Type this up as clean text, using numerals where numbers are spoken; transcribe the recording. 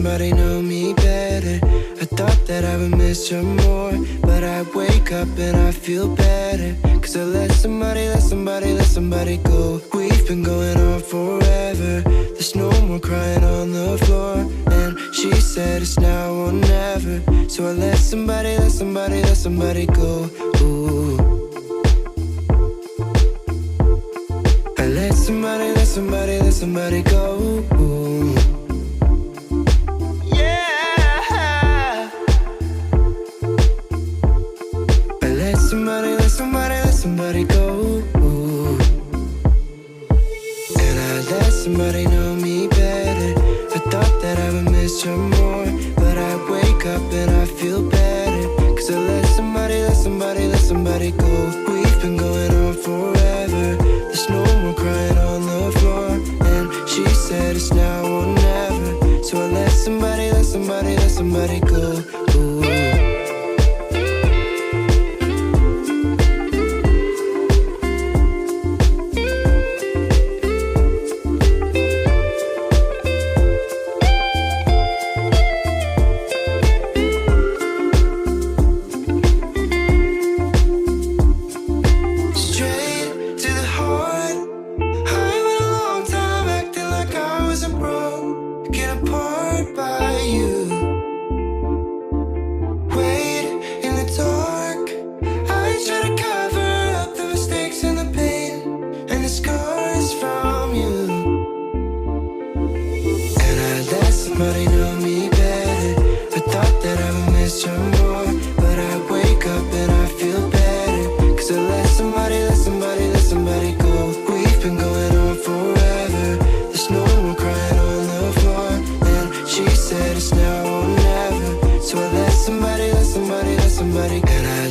somebody know me better. I thought that I would miss her more, but I wake up and I feel better. Cause I let somebody go. We've been going on forever. There's no more crying on the floor. And she said it's now or never. So I let somebody go. Ooh. I let somebody go. Ooh. Yeah. I let somebody go. Ooh. And I let somebody know me better. I thought that I would miss her more, but I wake up and I feel better. Cause I let somebody go. We've been going on forever. There's no more crying on the floor. And she said it's now or never. So I let somebody go. Ooh. Somebody know me better. I thought that I would miss her more, but I wake up and I feel better. Cause I let somebody go. We've been going on forever. There's no more crying on the floor. And she said it's now or never. So I let somebody go. And I